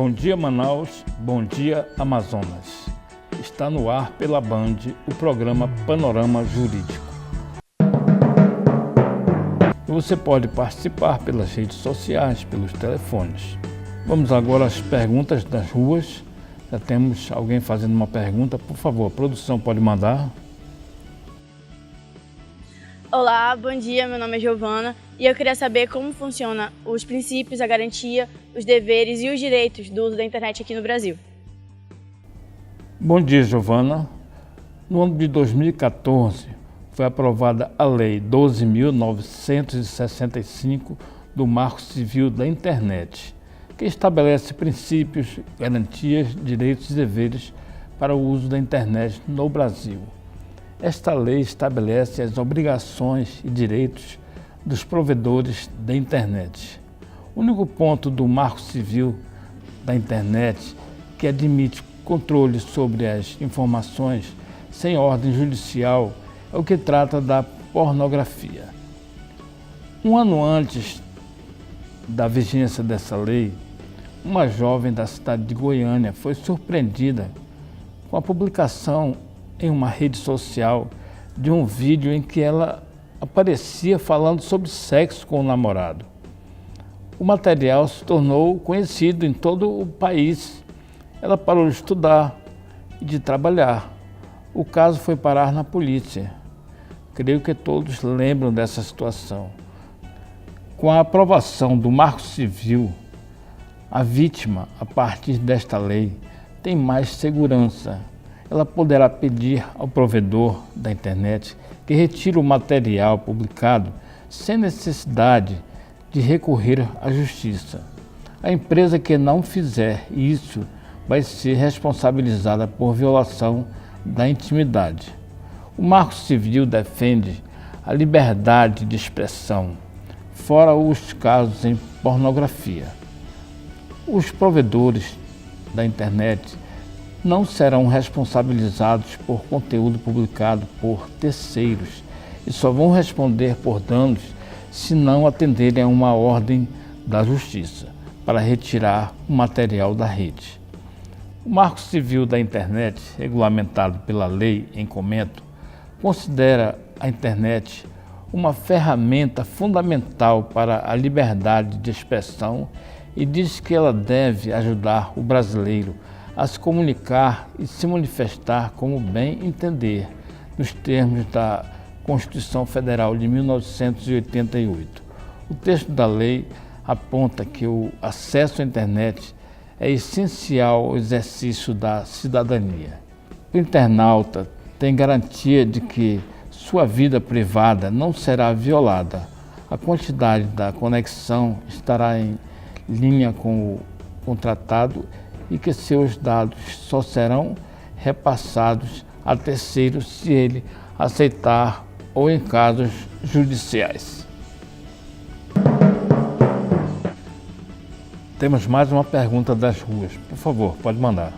Bom dia Manaus, bom dia Amazonas. Está no ar pela Band o programa Panorama Jurídico. E você pode participar pelas redes sociais, pelos telefones. Vamos agora às perguntas das ruas. Já temos alguém fazendo uma pergunta. Por favor, a produção pode mandar. Olá, bom dia, meu nome é Giovana e eu queria saber como funciona os princípios, a garantia, os deveres e os direitos do uso da internet aqui no Brasil. Bom dia, Giovana. No ano de 2014, foi aprovada a Lei 12.965 do Marco Civil da Internet, que estabelece princípios, garantias, direitos e deveres para o uso da internet no Brasil. Esta lei estabelece as obrigações e direitos dos provedores da internet. O único ponto do Marco Civil da Internet que admite controle sobre as informações sem ordem judicial é o que trata da pornografia. Um ano antes da vigência dessa lei, uma jovem da cidade de Goiânia foi surpreendida com a publicação em uma rede social de um vídeo em que ela aparecia falando sobre sexo com o namorado. O material se tornou conhecido em todo o país. Ela parou de estudar e de trabalhar. O caso foi parar na polícia. Creio que todos lembram dessa situação. Com a aprovação do Marco Civil, a vítima, a partir desta lei, tem mais segurança. Ela poderá pedir ao provedor da internet que retire o material publicado sem necessidade de recorrer à justiça. A empresa que não fizer isso vai ser responsabilizada por violação da intimidade. O Marco Civil defende a liberdade de expressão, fora os casos em pornografia. Os provedores da internet não serão responsabilizados por conteúdo publicado por terceiros e só vão responder por danos se não atenderem a uma ordem da Justiça para retirar o material da rede. O Marco Civil da Internet, regulamentado pela lei em comento, considera a internet uma ferramenta fundamental para a liberdade de expressão e diz que ela deve ajudar o brasileiro a se comunicar e se manifestar como bem entender, nos termos da Constituição Federal de 1988. O texto da lei aponta que o acesso à internet é essencial ao exercício da cidadania. O internauta tem garantia de que sua vida privada não será violada. A quantidade da conexão estará em linha com o contratado e que seus dados só serão repassados a terceiros se ele aceitar ou em casos judiciais. Temos mais uma pergunta das ruas. Por favor, pode mandar.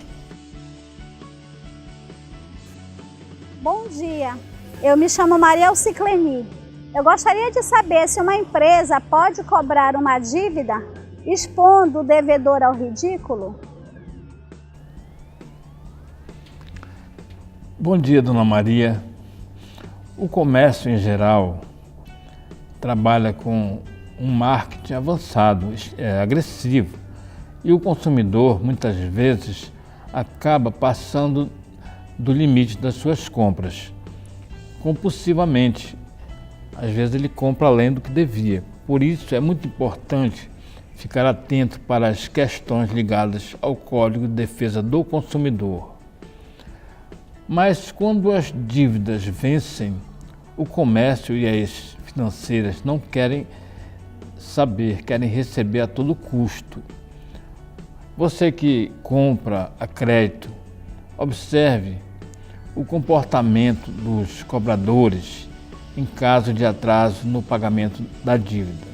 Bom dia, eu me chamo Maria Alcicleni. Eu gostaria de saber se uma empresa pode cobrar uma dívida expondo o devedor ao ridículo? Bom dia, dona Maria. O comércio em geral trabalha com um marketing avançado, agressivo, e o consumidor muitas vezes acaba passando do limite das suas compras, compulsivamente. Às vezes ele compra além do que devia. Por isso é muito importante ficar atento para as questões ligadas ao Código de Defesa do Consumidor. Mas quando as dívidas vencem, o comércio e as financeiras não querem saber, querem receber a todo custo. Você que compra a crédito, observe o comportamento dos cobradores em caso de atraso no pagamento da dívida.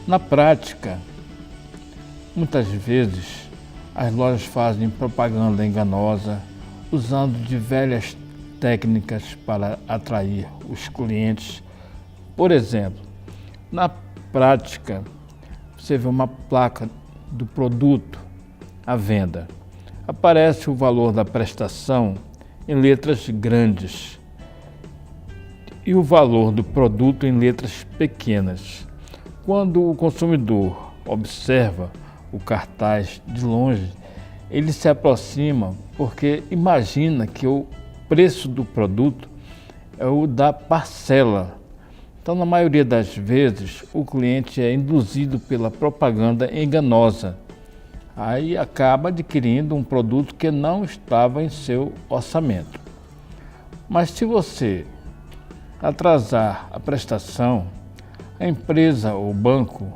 Na prática, muitas vezes as lojas fazem propaganda enganosa, usando de velhas técnicas para atrair os clientes. Por exemplo, na prática, você vê uma placa do produto à venda. Aparece o valor da prestação em letras grandes e o valor do produto em letras pequenas. Quando o consumidor observa o cartaz de longe, ele se aproxima porque imagina que o preço do produto é o da parcela. Então, na maioria das vezes, o cliente é induzido pela propaganda enganosa. Aí acaba adquirindo um produto que não estava em seu orçamento. Mas se você atrasar a prestação, a empresa ou o banco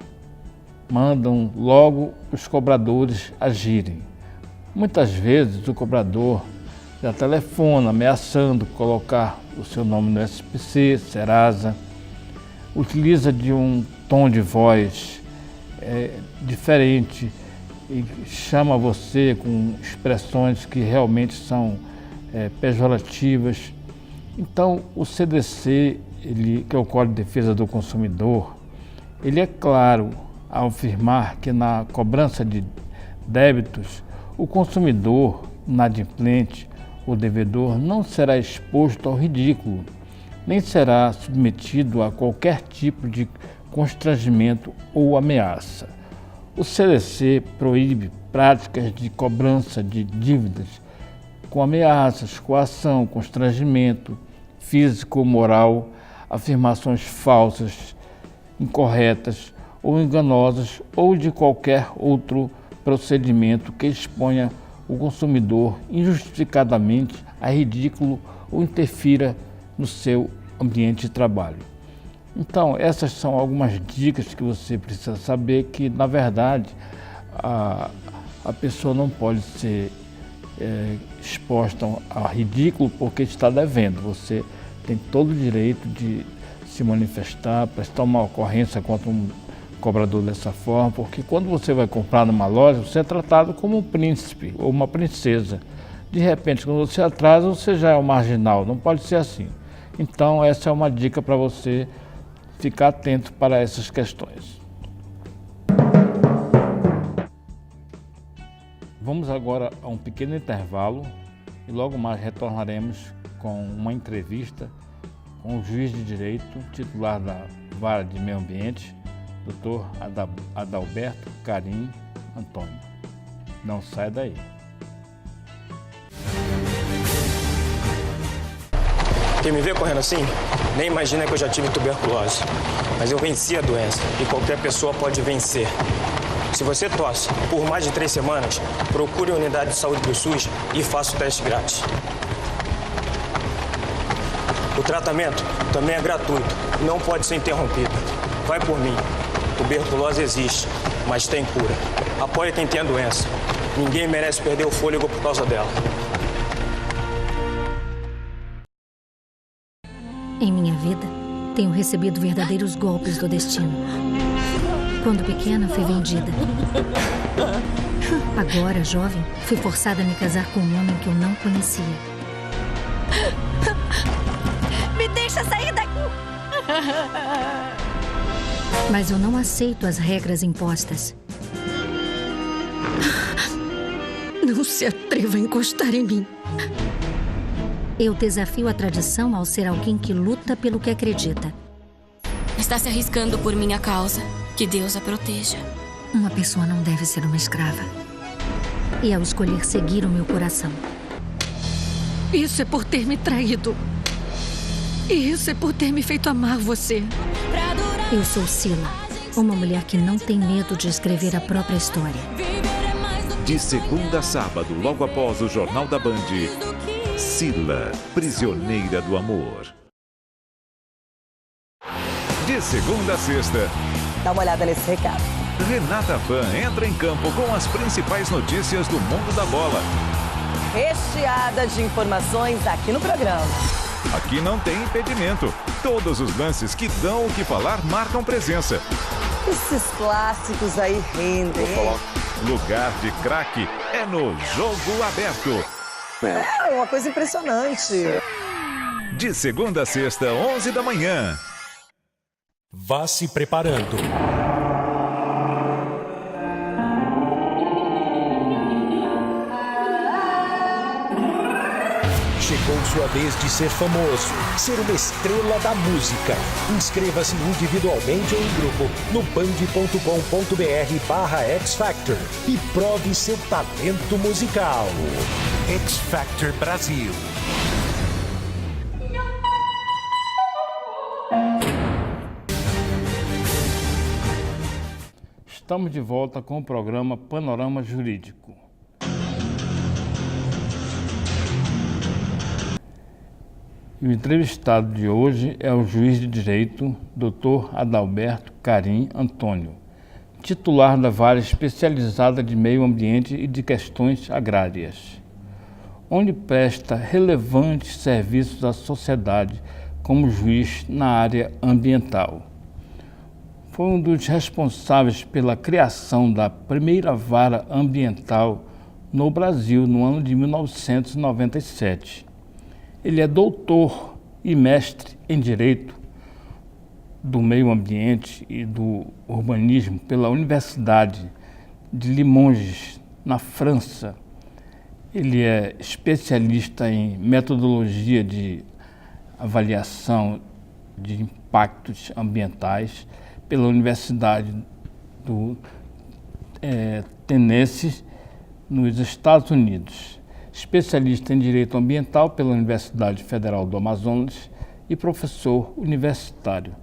mandam logo os cobradores agirem. Muitas vezes o cobrador já telefona ameaçando colocar o seu nome no SPC, Serasa, utiliza de um tom de voz diferente e chama você com expressões que realmente são pejorativas. Então, o CDC, que é o Código de Defesa do Consumidor, ele é claro ao afirmar que na cobrança de débitos, o consumidor inadimplente, o devedor, não será exposto ao ridículo, nem será submetido a qualquer tipo de constrangimento ou ameaça. O CDC proíbe práticas de cobrança de dívidas com ameaças, coação, constrangimento físico ou moral, afirmações falsas, incorretas ou enganosas ou de qualquer outro procedimento que exponha o consumidor injustificadamente a ridículo ou interfira no seu ambiente de trabalho. Então, essas são algumas dicas que você precisa saber que, na verdade, a pessoa não pode ser exposta a ridículo porque está devendo. Você tem todo o direito de se manifestar, prestar uma ocorrência contra um cobrador dessa forma, porque quando você vai comprar numa loja, você é tratado como um príncipe ou uma princesa. De repente, quando você atrasa, você já é um marginal, não pode ser assim. Então, essa é uma dica para você ficar atento para essas questões. Vamos agora a um pequeno intervalo e logo mais retornaremos com uma entrevista com o juiz de direito, titular da Vara de Meio Ambiente, Dr. Adalberto Carim Antônio. Não sai daí. Quem me vê correndo assim, nem imagina que eu já tive tuberculose. Mas eu venci a doença e qualquer pessoa pode vencer. Se você tosse por mais de 3 semanas, procure a unidade de saúde do SUS e faça o teste grátis. O tratamento também é gratuito, não pode ser interrompido. Vai por mim. Tuberculose existe, mas tem cura. Apoie quem tem a doença. Ninguém merece perder o fôlego por causa dela. Em minha vida, tenho recebido verdadeiros golpes do destino. Quando pequena, fui vendida. Agora, jovem, fui forçada a me casar com um homem que eu não conhecia. Me deixa sair daqui! Mas eu não aceito as regras impostas. Não se atreva a encostar em mim. Eu desafio a tradição ao ser alguém que luta pelo que acredita. Está se arriscando por minha causa. Que Deus a proteja. Uma pessoa não deve ser uma escrava. E ao escolher seguir o meu coração. Isso é por ter me traído. E isso é por ter me feito amar você. Eu sou Sila, uma mulher que não tem medo de escrever a própria história. De segunda a sábado, logo após o Jornal da Band, Sila, prisioneira do amor. De segunda a sexta, dá uma olhada nesse recado. Renata Pan entra em campo com as principais notícias do mundo da bola. Recheada de informações aqui no programa. Aqui não tem impedimento. Todos os lances que dão o que falar marcam presença. Esses clássicos aí rendem. Lugar de craque é no Jogo Aberto. É uma coisa impressionante. De segunda a sexta, 11 da manhã. Vá se preparando. chegou sua vez de ser famoso, ser uma estrela da música. Inscreva-se individualmente ou em grupo no band.com.br/X Factor e prove seu talento musical. X Factor Brasil. Estamos de volta com o programa Panorama Jurídico. E o entrevistado de hoje é o juiz de direito, Dr. Adalberto Carim Antônio, titular da Vara Especializada de Meio Ambiente e de Questões Agrárias, onde presta relevantes serviços à sociedade como juiz na área ambiental. Foi um dos responsáveis pela criação da primeira vara ambiental no Brasil no ano de 1997. Ele é doutor e mestre em Direito do Meio Ambiente e do Urbanismo pela Universidade de Limoges, na França. Ele é especialista em metodologia de avaliação de impactos ambientais pela Universidade do Tennessee, nos Estados Unidos. Especialista em Direito Ambiental pela Universidade Federal do Amazonas e professor universitário.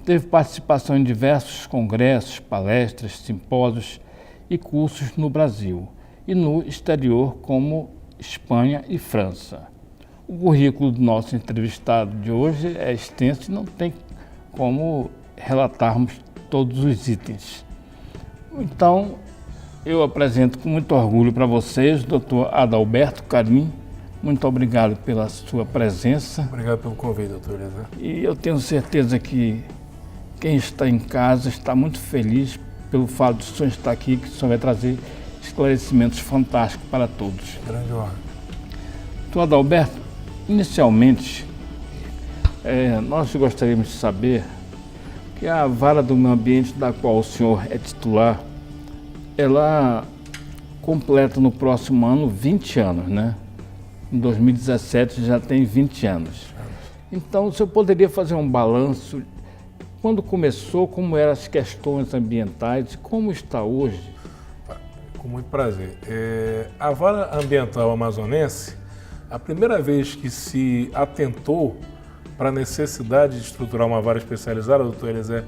Teve participação em diversos congressos, palestras, simpósios e cursos no Brasil e no exterior, como Espanha e França. O currículo do nosso entrevistado de hoje é extenso e não tem como relatarmos todos os itens. Então, eu apresento com muito orgulho para vocês, Dr. Adalberto Carim. Muito obrigado pela sua presença. Obrigado pelo convite, doutor Eliezer. E eu tenho certeza que quem está em casa está muito feliz pelo fato de o senhor estar aqui, que o senhor vai trazer esclarecimentos fantásticos para todos. Grande honra. Dr. Adalberto, inicialmente, nós gostaríamos de saber que a Vara do Meio Ambiente, da qual o senhor é titular, ela completa no próximo ano 20 anos, né? Em 2017 já tem 20 anos. Então, o senhor poderia fazer um balanço quando começou, como eram as questões ambientais e como está hoje? Com muito prazer. A Vara Ambiental Amazonense, a primeira vez que se atentou para a necessidade de estruturar uma vara especializada, doutor Eliezer,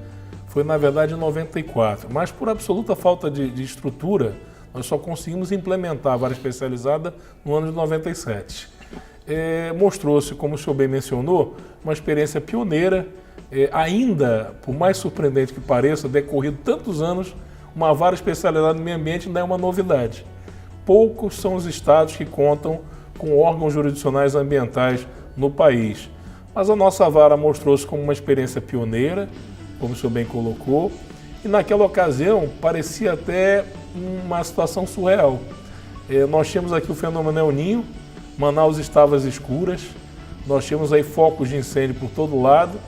foi na verdade em 94, mas por absoluta falta de estrutura, nós só conseguimos implementar a vara especializada no ano de 97. Mostrou-se, como o senhor bem mencionou, uma experiência pioneira, ainda, por mais surpreendente que pareça, decorrido tantos anos, uma vara especializada no meio ambiente ainda é uma novidade. Poucos são os estados que contam com órgãos jurisdicionais ambientais no país. Mas a nossa vara mostrou-se como uma experiência pioneira, como o senhor bem colocou, e naquela ocasião parecia até uma situação surreal. Nós tínhamos aqui o fenômeno El Niño, Manaus estava às escuras, nós tínhamos aí focos de incêndio por todo lado,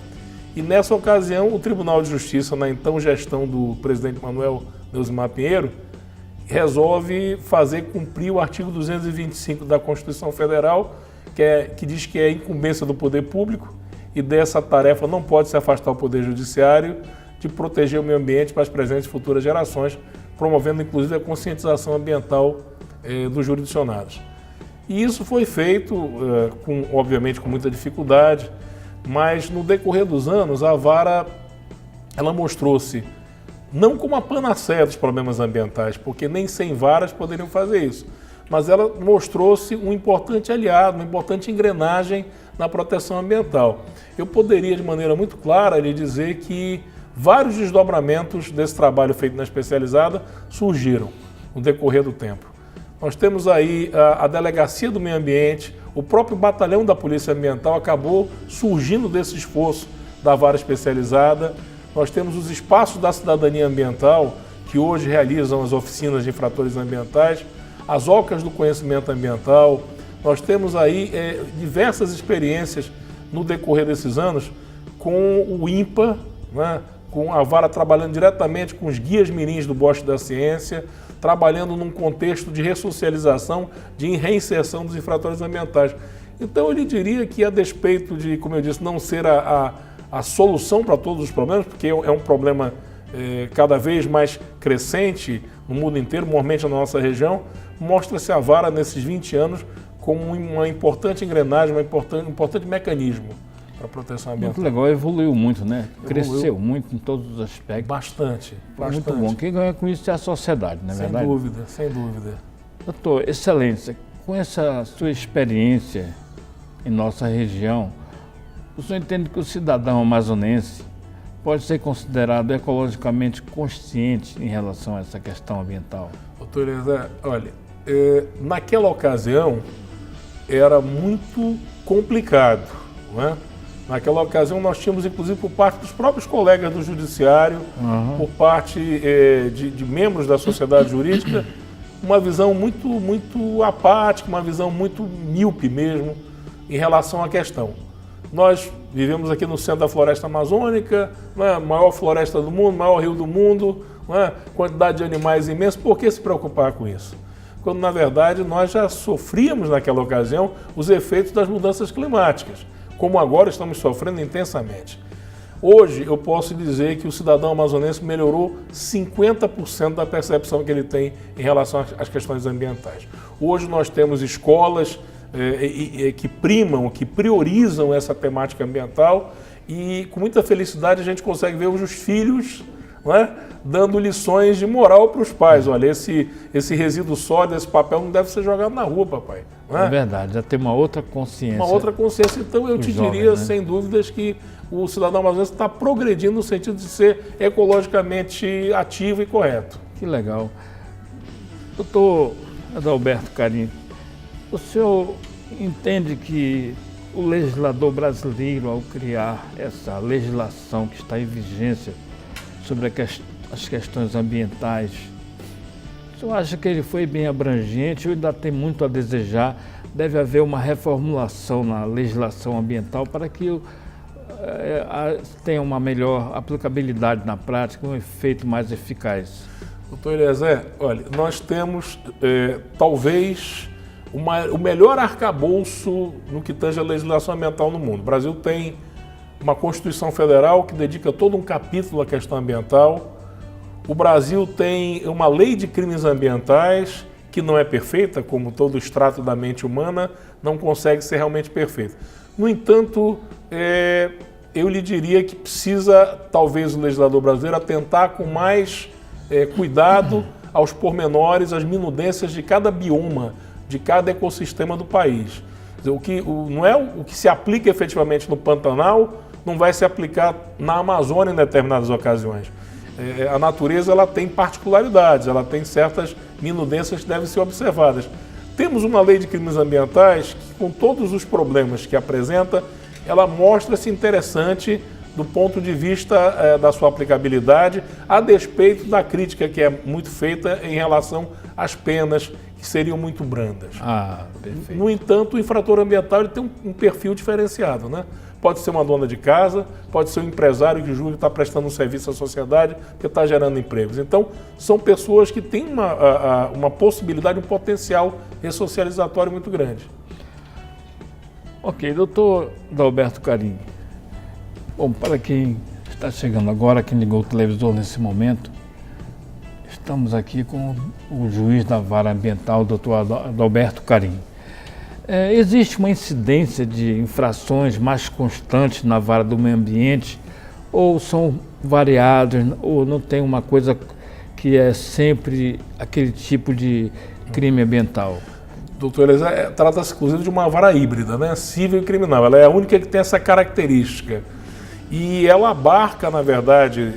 e nessa ocasião o Tribunal de Justiça, na então gestão do presidente Manuel Neusimar Pinheiro, resolve fazer cumprir o artigo 225 da Constituição Federal, que diz que é incumbência do poder público e dessa tarefa não pode se afastar o Poder Judiciário de proteger o meio ambiente para as presentes e futuras gerações, promovendo inclusive a conscientização ambiental dos jurisdicionados. E isso foi feito, obviamente com muita dificuldade, mas no decorrer dos anos a vara ela mostrou-se não como a panaceia dos problemas ambientais, porque nem 100 varas poderiam fazer isso, mas ela mostrou-se um importante aliado, uma importante engrenagem na proteção ambiental. Eu poderia, de maneira muito clara, lhe dizer que vários desdobramentos desse trabalho feito na especializada surgiram no decorrer do tempo. Nós temos aí a Delegacia do Meio Ambiente, o próprio Batalhão da Polícia Ambiental acabou surgindo desse esforço da vara especializada. Nós temos os espaços da cidadania ambiental, que hoje realizam as oficinas de infratores ambientais, as OCAs do conhecimento ambiental. Nós temos aí diversas experiências no decorrer desses anos com o INPA, né, com a vara trabalhando diretamente com os guias mirins do Bosque da Ciência, trabalhando num contexto de ressocialização, de reinserção dos infratores ambientais. Então eu lhe diria que, a despeito de, como eu disse, não ser a solução para todos os problemas, porque é um problema cada vez mais crescente no mundo inteiro, normalmente na nossa região, mostra-se a vara nesses 20 anos como uma importante engrenagem, um importante mecanismo para a proteção ambiental. Muito legal, evoluiu muito, né? Cresceu muito em todos os aspectos. Bastante. Muito bom. Quem ganha com isso é a sociedade, não é verdade? Sem dúvida. Doutor, excelência, com essa sua experiência em nossa região, o senhor entende que o cidadão amazonense pode ser considerado ecologicamente consciente em relação a essa questão ambiental? Doutor Eliezer, olha, naquela ocasião era muito complicado, não é? Naquela ocasião nós tínhamos, inclusive, por parte dos próprios colegas do judiciário, por parte de membros da sociedade jurídica, uma visão muito apática, uma visão muito míope mesmo em relação à questão. Nós vivemos aqui no centro da floresta amazônica, né, maior floresta do mundo, maior rio do mundo, né, quantidade de animais imensa, por que se preocupar com isso? Quando, na verdade, nós já sofríamos naquela ocasião os efeitos das mudanças climáticas, como agora estamos sofrendo intensamente. Hoje, eu posso dizer que o cidadão amazonense melhorou 50% da percepção que ele tem em relação às questões ambientais. Hoje nós temos escolas que primam, que priorizam essa temática ambiental e, com muita felicidade, a gente consegue ver os filhos, não é, dando lições de moral para os pais. Olha, esse resíduo sólido, esse papel não deve ser jogado na rua, papai. Não é? É verdade, já tem uma outra consciência. Uma outra consciência. Então, eu te diria, sem dúvidas, que o cidadão amazonense está progredindo no sentido de ser ecologicamente ativo e correto. Que legal. Doutor Adalberto Carim, o senhor entende que o legislador brasileiro, ao criar essa legislação que está em vigência sobre as questões ambientais, o senhor acha que ele foi bem abrangente ou ainda tem muito a desejar? Deve haver uma reformulação na legislação ambiental para que tenha uma melhor aplicabilidade na prática, um efeito mais eficaz? Doutor Eliezer, olha, nós temos talvez o melhor arcabouço no que tange a legislação ambiental no mundo. O Brasil tem uma Constituição Federal que dedica todo um capítulo à questão ambiental. O Brasil tem uma lei de crimes ambientais que não é perfeita, como todo o extrato da mente humana, não consegue ser realmente perfeita. No entanto, eu lhe diria que precisa, talvez, o legislador brasileiro atentar com mais cuidado aos pormenores, às minudências de cada bioma, de cada ecossistema do país. Não é o que se aplica efetivamente no Pantanal, não vai se aplicar na Amazônia em determinadas ocasiões. A natureza ela tem particularidades, ela tem certas minudências que devem ser observadas. Temos uma lei de crimes ambientais que, com todos os problemas que apresenta, ela mostra-se interessante do ponto de vista da sua aplicabilidade, a despeito da crítica que é muito feita em relação às penas, que seriam muito brandas. Perfeito. No entanto, o infrator ambiental ele tem um perfil diferenciado, né? Pode ser uma dona de casa, pode ser um empresário que julga que está prestando um serviço à sociedade, que está gerando empregos. Então, são pessoas que têm uma possibilidade, um potencial ressocializatório muito grande. Ok, doutor Adalberto Carim. Bom, para quem está chegando agora, quem ligou o televisor nesse momento, estamos aqui com o juiz da vara ambiental, doutor Adalberto Carim. Existe uma incidência de infrações mais constantes na vara do meio ambiente ou são variados, ou não tem uma coisa que é sempre aquele tipo de crime ambiental? Doutor Eliezer, trata-se inclusive de uma vara híbrida, né? Civil e criminal. Ela é a única que tem essa característica. E ela abarca, na verdade,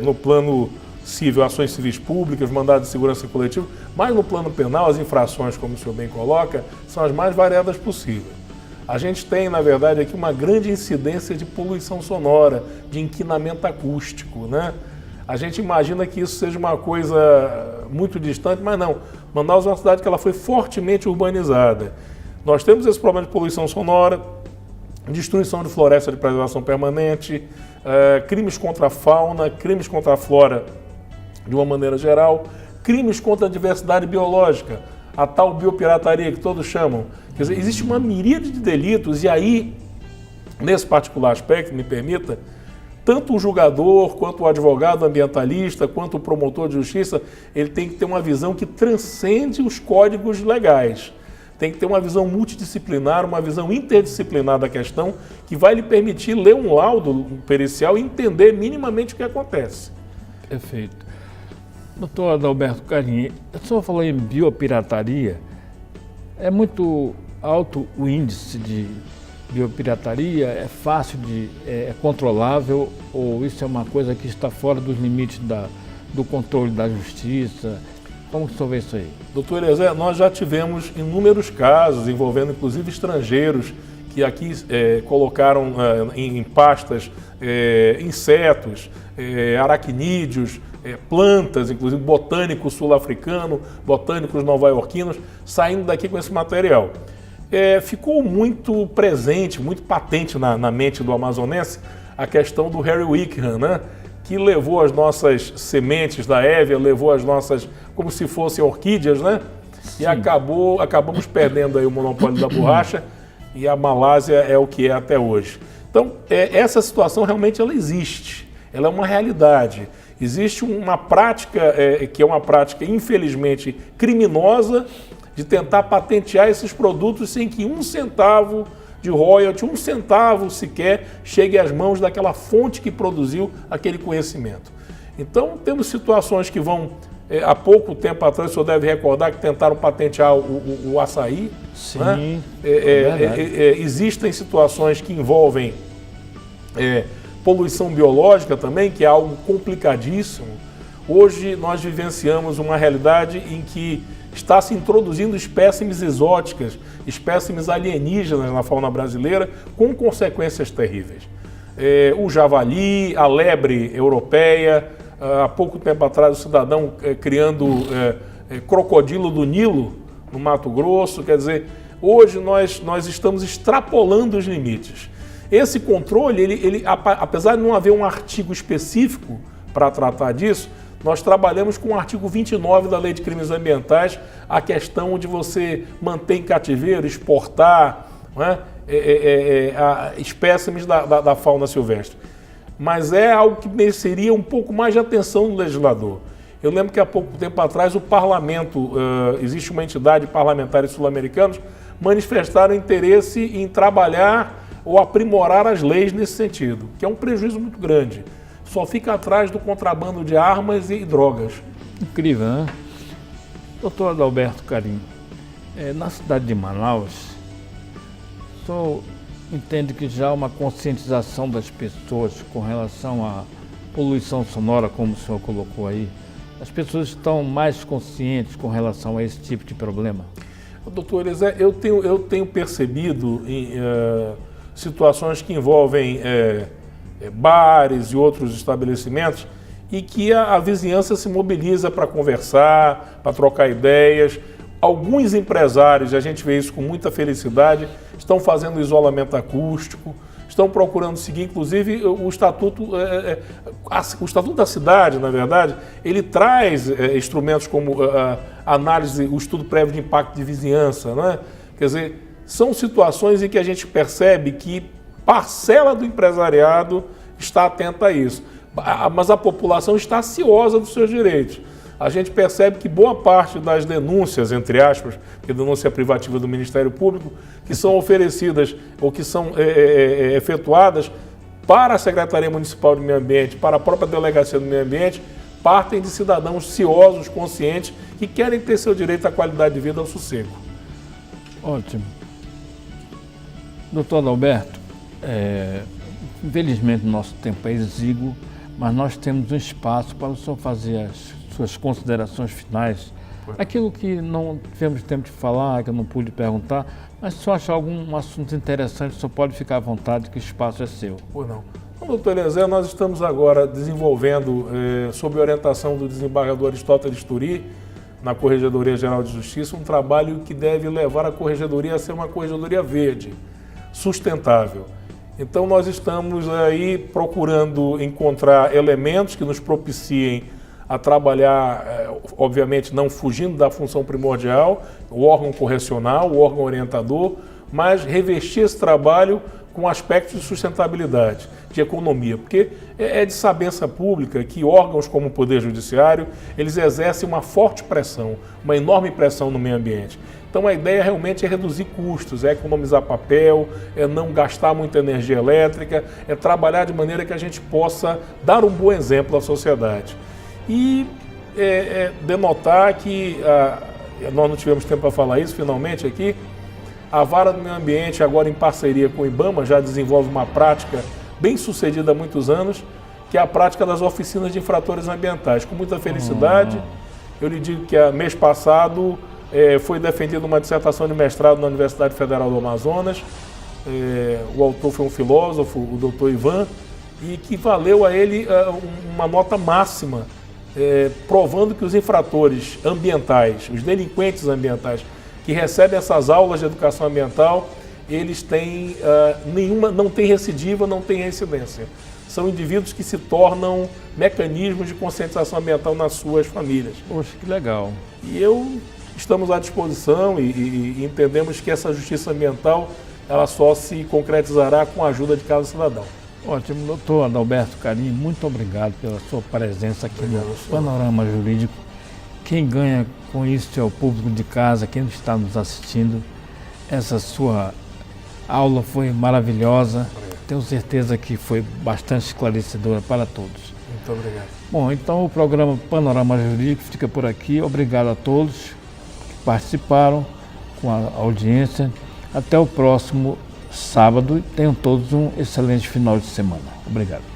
no plano civil, ações civis públicas, mandados de segurança coletiva, mas no plano penal, as infrações, como o senhor bem coloca, são as mais variadas possíveis. A gente tem, na verdade, aqui uma grande incidência de poluição sonora, de inquinamento acústico, né? A gente imagina que isso seja uma coisa muito distante, mas não. Manaus é uma cidade que ela foi fortemente urbanizada. Nós temos esse problema de poluição sonora, destruição de floresta de preservação permanente, crimes contra a fauna, crimes contra a flora de uma maneira geral, crimes contra a diversidade biológica, a tal biopirataria que todos chamam, Quer dizer, existe uma miríade de delitos e aí, nesse particular aspecto, me permita, tanto o julgador, quanto o advogado ambientalista, quanto o promotor de justiça, ele tem que ter uma visão que transcende os códigos legais. Tem que ter uma visão multidisciplinar, uma visão interdisciplinar da questão, que vai lhe permitir ler um laudo pericial e entender minimamente o que acontece. Perfeito. Doutor Adalberto Carim, o senhor falou em biopirataria. É muito alto o índice de biopirataria? É fácil é controlável, ou isso é uma coisa que está fora dos limites do controle da justiça? Como que o senhor vê isso aí? Doutor Eliezer, nós já tivemos inúmeros casos envolvendo inclusive estrangeiros que aqui colocaram em pastas insetos, aracnídeos, plantas, inclusive botânicos sul-africanos, botânicos nova-iorquinos, saindo daqui com esse material. Ficou muito presente, muito patente na mente do amazonense a questão do Harry Wickham, né? Que levou as nossas sementes da Évia, levou as nossas, como se fossem orquídeas, né? Sim. E acabamos perdendo aí o monopólio da borracha e a Malásia é o que é até hoje. Então, essa situação realmente ela existe, ela é uma realidade. Existe uma prática, que é uma prática infelizmente criminosa, de tentar patentear esses produtos sem que 1 centavo de royalty, 1 centavo sequer, chegue às mãos daquela fonte que produziu aquele conhecimento. Então, temos situações que vão, há pouco tempo atrás, o senhor deve recordar que tentaram patentear o açaí. Sim, né? Existem situações que envolvem poluição biológica também, que é algo complicadíssimo. Hoje, nós vivenciamos uma realidade em que está se introduzindo espécimes exóticas, espécimes alienígenas na fauna brasileira, com consequências terríveis. O javali, a lebre europeia, há pouco tempo atrás o cidadão criando crocodilo do Nilo, no Mato Grosso. Quer dizer, hoje nós estamos extrapolando os limites. Esse controle, apesar de não haver um artigo específico para tratar disso, nós trabalhamos com o artigo 29 da Lei de Crimes Ambientais, a questão de você manter em cativeiro, exportar, né, espécimes da fauna silvestre. Mas é algo que mereceria um pouco mais de atenção do legislador. Eu lembro que há pouco tempo atrás o parlamento, existe uma entidade parlamentar sul-americanos, manifestaram interesse em trabalhar ou aprimorar as leis nesse sentido, que é um prejuízo muito grande. Só fica atrás do contrabando de armas e drogas. Incrível, né? Doutor Adalberto Carim, na cidade de Manaus, o senhor entende que já há uma conscientização das pessoas com relação à poluição sonora, como o senhor colocou aí? As pessoas estão mais conscientes com relação a esse tipo de problema? Doutor Eliezer, eu tenho percebido em situações que envolvem bares e outros estabelecimentos e que a vizinhança se mobiliza para conversar, para trocar ideias. Alguns empresários, e a gente vê isso com muita felicidade, estão fazendo isolamento acústico, estão procurando seguir, inclusive, o Estatuto da cidade, na verdade, ele traz instrumentos como análise, o estudo prévio de impacto de vizinhança, não é? Quer dizer, são situações em que a gente percebe que parcela do empresariado está atenta a isso, mas a população está ciosa dos seus direitos. A gente percebe que boa parte das denúncias, entre aspas, que denúncia privativa do Ministério Público, que são oferecidas ou que são efetuadas para a Secretaria Municipal de Meio Ambiente, para a própria Delegacia do Meio Ambiente, partem de cidadãos ciosos, conscientes, que querem ter seu direito à qualidade de vida ao sossego. Ótimo. Doutor Adalberto, infelizmente o nosso tempo é exíguo, mas nós temos um espaço para o senhor fazer as suas considerações finais. Aquilo que não tivemos tempo de falar, que eu não pude perguntar, mas se o senhor achar algum assunto interessante, o senhor pode ficar à vontade, que o espaço é seu. Pois não. Então, doutor Eliezer, nós estamos agora desenvolvendo, sob orientação do desembargador Aristóteles Turi, na Corregedoria Geral de Justiça, um trabalho que deve levar a Corregedoria a ser uma Corregedoria verde, sustentável. Então, nós estamos aí procurando encontrar elementos que nos propiciem a trabalhar, obviamente não fugindo da função primordial, o órgão correcional, o órgão orientador, mas revestir esse trabalho com aspectos de sustentabilidade, de economia, porque é de sabença pública que órgãos como o Poder Judiciário, eles exercem uma forte pressão, uma enorme pressão no meio ambiente. Então a ideia realmente é reduzir custos, é economizar papel, é não gastar muita energia elétrica, é trabalhar de maneira que a gente possa dar um bom exemplo à sociedade. E denotar que, nós não tivemos tempo para falar isso finalmente aqui, a Vara do Meio Ambiente, agora em parceria com o IBAMA, já desenvolve uma prática bem sucedida há muitos anos, que é a prática das oficinas de infratores ambientais. Com muita felicidade, eu lhe digo que mês passado foi defendida uma dissertação de mestrado na Universidade Federal do Amazonas. O autor foi um filósofo, o doutor Ivan, e que valeu a ele uma nota máxima, provando que os infratores ambientais, os delinquentes ambientais, que recebem essas aulas de educação ambiental, eles têm não têm recidiva, não têm reincidência. São indivíduos que se tornam mecanismos de conscientização ambiental nas suas famílias. Poxa, que legal. E estamos à disposição e entendemos que essa justiça ambiental ela só se concretizará com a ajuda de cada cidadão. Ótimo, doutor Adalberto Carim, muito obrigado pela sua presença aqui no Panorama Jurídico. Quem ganha com isso é o público de casa, quem está nos assistindo. Essa sua aula foi maravilhosa. Tenho certeza que foi bastante esclarecedora para todos. Muito obrigado. Bom, então o programa Panorama Jurídico fica por aqui. Obrigado a todos que participaram com a audiência. Até o próximo sábado e tenham todos um excelente final de semana. Obrigado.